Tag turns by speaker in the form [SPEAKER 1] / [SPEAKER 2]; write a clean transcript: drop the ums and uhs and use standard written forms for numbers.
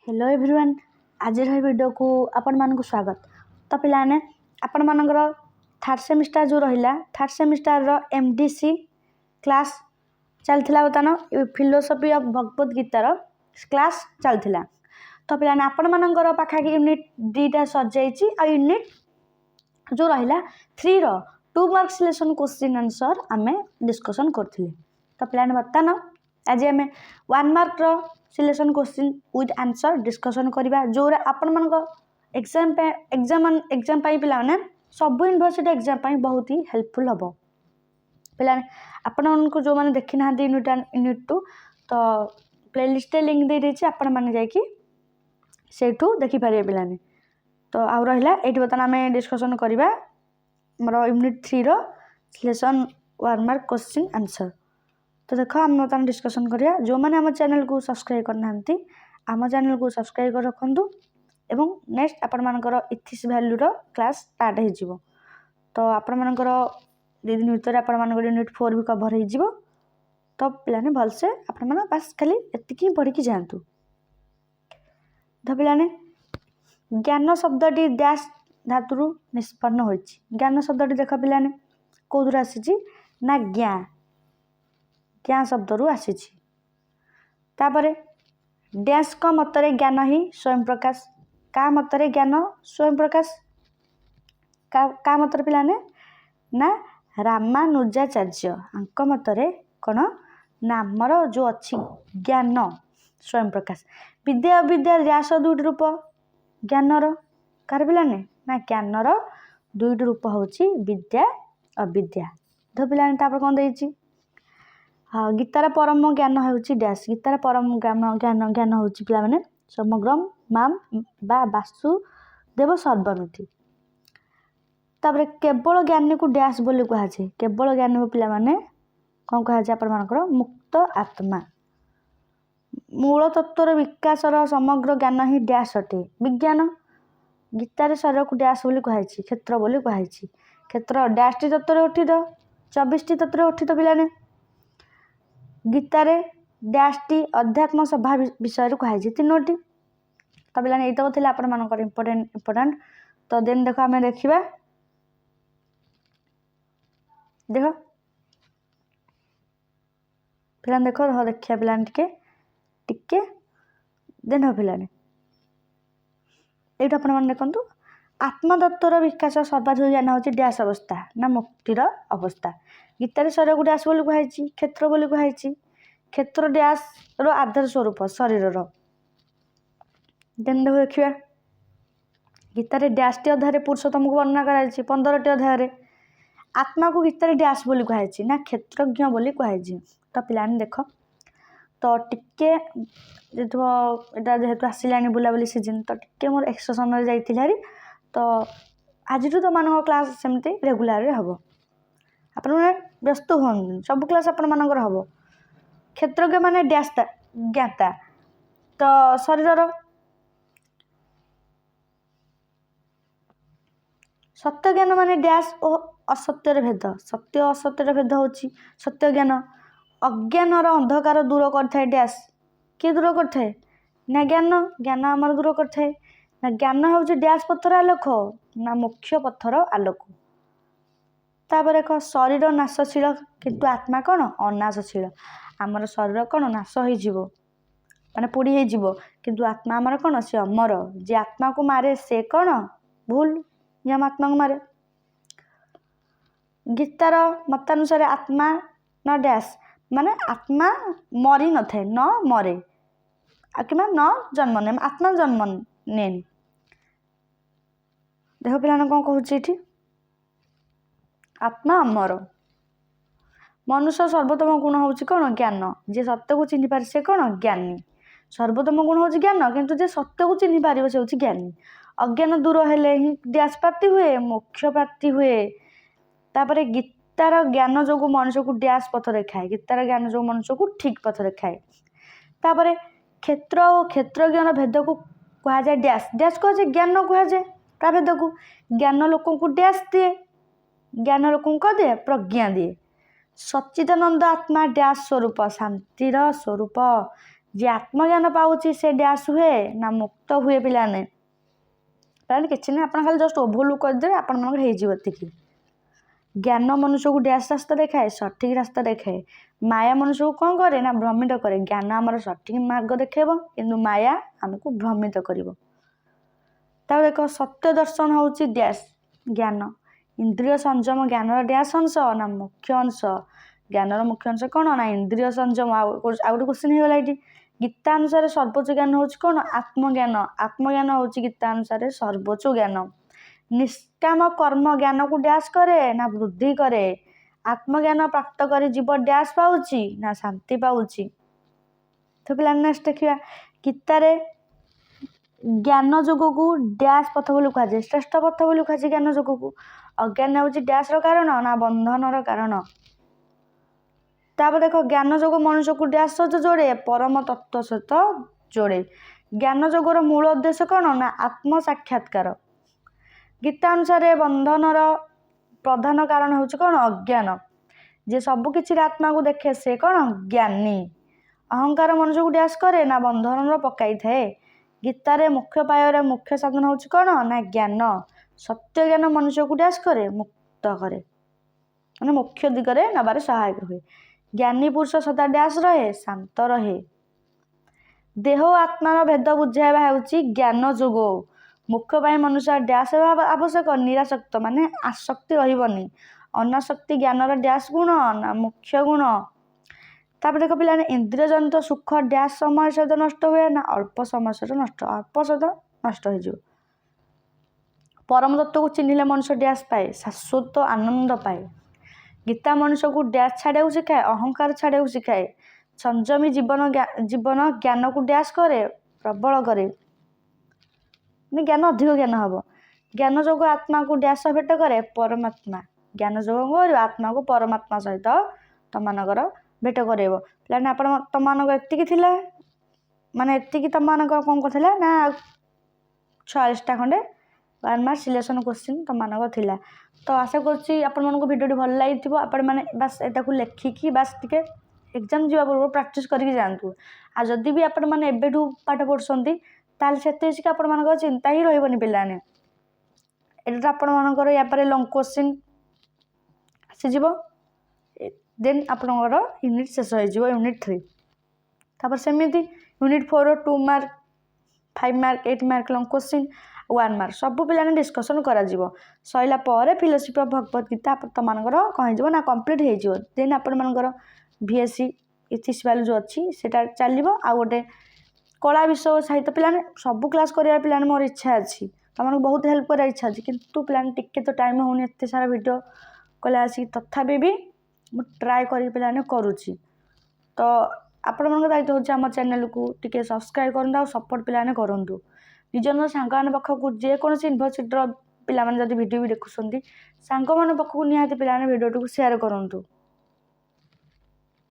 [SPEAKER 1] Hello everyone आज video को आपण मानक स्वागत। तो पिलाने आपण मानकर थर्ड सेमिस्टर जो रहिला थर्ड सेमिस्टर रो एमडीसी क्लास चलथिला बर्तमान फिलोसफी ऑफ भगवत गीतार क्लास चलथिला। तो पिलाने आपण मानकर पाखा यूनिट 2टा सजाइछि आ यूनिट जो रहिला 3 रो 2 मार्क्स लेसन क्वेश्चन आंसर आमे डिस्कशन करथिले। तो पिलाने बर्तमान आज आम 1 मार्क रो selection question with answer discussion करबा जो आपण मानक एग्जाम पाई पिला ने सब यूनिवर्सिटी एग्जाम पाई बहुत ही हेल्पफुल हबो। पिला आपण मानक जो माने देखि ना यूनिट 2 तो प्लेलिस्ट लिंक दे देछि आपण माने जाय कि सेठू देखि पारे पिला ने। तो आ रहिला एठी बतन आमे डिस्कशन करबा हमर यूनिट 3 रो सिलेक्शन 1 मार्क क्वेश्चन आंसर। तो देखो आम बर्तमान डिस्कशन करिया जो मैंने आम चैनल को सब्सक्राइब करना आम चैनल को सब्सक्राइब कर रखु एवं नेक्स्ट आपण मानकर इथिक्स वैल्यू रो क्लास स्टार्ट हो जिवो। तो आपण मानकर 2 दिन भीतर आपण मानकर यूनिट 4 भी कवर हो जिवो। तो पिलाने भलसे आपण माने बस खाली एतिकी पढ़ी कि जानतु। तो पिलाने ज्ञान शब्दटी डैश धातुरु निष्पन्न होइछि। ज्ञान शब्दटी देख पिलाने कोदुर आसीछि ना ज्ञा ज्ञा शब्द रु आसी। डैश का मतरे ज्ञान ही स्वयं प्रकाश का मतरे ज्ञान स्वयं प्रकाश का मतरे पिलाने ना रामानुजाचार्य आंक मतरे कौन नामर जो अच्छी ज्ञान स्वयं प्रकाश। विद्या अविद्या डैश 2टी रूप ज्ञानर कार पिलाने ना ज्ञानर 2टी रूप होची विद्या अविद्या। तो पिलाने तापर कौन देइछि हाँ गीतार परम ज्ञान होउछि डैश गीतार परम ज्ञान ज्ञान होउछि पिला माने समग्रम माम बा वासुदेव सर्वमिति। तापर केवल ज्ञानी को डैश बोली कहा जाय केवल ज्ञानी को पिला माने कोन कहा जाय आपण मानकर मुक्त आत्मा। मूल तत्वर विकासर समग्र ज्ञान ही डैश अटे विज्ञान। गीतार शरीर को डैश बोली कहा जाय क्षेत्र बोली कहा जाय क्षेत्र डैश टी तत्व गठित 24 टी तत्व गठित पिलाने। गीतारे डैश टी अध्यात्म सभा विषय कहुई 3टी। तो पिलाने ये थे आपण मानकर इम्पोर्टेंट। तो देन देखो आम देखा देख पिलाने देख देखिए पिलाने टिके देन हो पिलाने ये आपण मैंने देखु आत्मतत्वर विकास सर्वाधिक ज्ञान हूँ डैश अवस्था ना मुक्तिर अवस्था। गीतार शरीर को डैश बोली कहुई क्षेत्र बोली कहुई क्षेत्र डैश रो आधार स्वरूप शरीर देन देखा गीतार डैश टी अध्याय पुरुषोत्तम को वर्णना कराई 15टी अध्याय। आत्मा को गीतार डैश बोली कहुई ना क्षेत्रज्ञ बोली कहुई। तो पिलाने देख तो टिके जेहेतु आसला बुलाबुली सीजन तो टिके मोर एक्सरसाइज जाइए तो आज तो मान क्लास सेमती रेगुलर हम आपण व्यस्त हूँ सब क्लास आपण मानकर हम। क्षेत्रज्ञ माने डैश ज्ञाता तो शरीर सत्य ज्ञान माने डैश और असत्यर भेद सत्य असत्यर भेद होची सत्य ज्ञान। अज्ञानर अंधकार दूर करथाय डैश किए दूर करथाय ना ज्ञान ज्ञान आमर दूर करथाय ना ज्ञान हूँ डैश पथर आलोक ना मुख्य पथर आलोक। तापर देख शरीर नाशशील किंतु आत्मा कौन अनाशशील। आमर शरीर कौन नाश हो माने पोड़ी हो किंतु आत्मा आमर कौन सी अमर जे आत्मा को मारे से कौन भूल ये आम आत्मा को मारे। गीतार मतानुसार आत्मा न डैश माने आत्मा मरी न थे न मरे कि न जन्म ने आत्मा जन्म ने। देख पिलाने कौन कहूँ आत्मा अमर। मनुष्य सर्वोत्तम गुण हूँ कौन ज्ञान जे सत्य को चिन्ह पारे से कौन ज्ञानी। सर्वोत्तम गुण हूँ ज्ञान किंतु जे सत्य को चिन्ह पार से हूँ ज्ञानी। अज्ञान दूर हेले ही डैश प्राप्ति हुए मोक्ष प्राप्ति हुए। तापर गीतार ज्ञान जो मनुष्य को डैश पथ देखाए गीतार ज्ञान जो मनुष्य को ठीक पथ देखाए। तापर क्षेत्र और क्षेत्रज्ञान भेद को कह जाए डैश डैश कह ज्ञान कह जाए का भेद को ज्ञान लोक को डैश दिए ज्ञान लोक को दिए प्रज्ञा दिए। सच्चिदानंद आत्मा डैश स्वरूप शांतिर स्वरूप जी आत्मज्ञान पाऊँच से डैश हुए ना मुक्त हुए पिलाने पिलाने किसी ना आप खाली जस्ट ओभरलुक करदे आपण हो ज्ञान मनुष्य को डैश रास्ता देखाए सठिक रास्ता देखाए माया मनुष्य को कौन करे ना भ्रमित करे ज्ञान आमर सठिक मार्ग देखेब किंतु माया आमको भ्रमित कर देख सत्य दर्शन हूँ डैश ज्ञान इंद्रिय संयम ज्ञान डैश अंश ना मुख्य अंश ज्ञान मुख्य अंश कौन ना इंद्रिय संयम आउ गोटे क्वेश्चन होगा ये गीता अनुसार सर्वोच्च ज्ञान हूँ कौन आत्मज्ञान हूँ गीता अनुसार सर्वोच्च ज्ञान निष्काम कर्म ज्ञान को डैश करे ना वृद्धि करे आत्मज्ञान प्राप्त कर जीव डैश पाऊँच ना शांति पाऊँच तो पे नेक्स्ट देखा गीतार ज्ञान जोग को डैश पथ बोली कहुए श्रेष्ठ पथ बोली कहुए ज्ञान जोग को अज्ञान हूँ डैश कारण ना बंधन कारण तापर देख ज्ञान जोग मनुष्य को डैश सहित जोड़े परम तत्व सहित जोड़े ज्ञान जोगर मूल उद्देश्य कौन ना आत्म साक्षात्कार गीता अनुसार बंधनर प्रधान कारण हूँ कौन अज्ञान जे सबकि आत्मा को देखे से कौन ज्ञानी अहंकार मनुष्य को डैश करे ना बंधन पकई थाए गीतार मुख्य पायर मुख्य साधन हूँ कौन ना ज्ञान सत्य ज्ञान मनुष्य को डैश करे मुक्त करे मैंने मुख्य दिगरे नबार सहायक हुए ज्ञानी पुरुष सदा डैश रहे शांत रहे देह आत्मार भेद बुझाइबा हूँ ज्ञान जोग मुख्य मनुष्य डैश आवश्यक निराशक्त माने आसक्ति रही अनासक्ति ज्ञानर डैश गुण ना मुख्य गुण तापर देख पिला इंद्रिय जनित सुख डैश समय सहित नष्ट हुए ना अल्प समय सहित नष्ट अल्प सहित नष्ट हो परम तत्व को चिन्हले मनुष्य डैश पाए शाश्वत आनंद पाए गीता मनुष्य को डैश छाड़ा शिखाए अहंकार छाड़ा शिखाए संयमी जीवन ज्ञान को डैश करे प्रबल करे ज्ञान अधिक ज्ञान हम ज्ञान जोग आत्मा को डैश भेट करे परमात्मा ज्ञान जोग आत्मा को परमात्मा सहित तुम मानकर भेट करेब पे आप तुम मानक माने एति तुम मानक कौन करथिला ना 46टा खंडे 1 मार्क सिलेक्शन क्वेश्चन तुम मानक थिला तो आशा करुँची आपण मानक भिडियो भल लगी आपण मैंने बास एटा को लेखिकी बास टिके एग्जाम जावा पूर्व प्रैक्टिस करके जातु आ जदि भी आपण मैंने एबेठू पाठ पढ़ुछंती ताल से आपण मानक चिंता ही रहिबनी पिलाने एटा आपण मानकर या पर लॉन्ग क्वेश्चन आसीजिवो देन आपणकर यूनिट शेष हो यूनिट 3 तापर सेमिति unit 4 2 mark 5 mark 8 mark long question 1 mark सब पिलाने डिस्कसन करा जीवो सइला पर फिलोसफी ऑफ भगवत गीता तुम मानकर कहि जीवो ना कंप्लीट हे जीवो देन आपण मानकर बीएससी इथिक्स वैल्यू जो अच्छी सेटा चलिबो आ गोटे कला विषय साहित्य पिलाने सब क्लास करिया पिलाने मोर इच्छा अछि तुमको बहुत हेल्प कर इच्छा अच्छी किंतु पिलाने टिके तो टाइम होनी एत सारा वीडियो कले आसिक तथापि भी मु ट्राए कर पिलाने करुच्ची तो आपण मन दायित्व होची आम चैनल को टिके सब्सक्राइब करंतु आ सपोर्ट पिलाने करंतु निजन सांग पाखक जेकोसी यूनिवर्सिटी पिला जब वीडियो भी देखुं सांग मान पाखक निहाती पिलाने वीडियो को शेयर करंतु।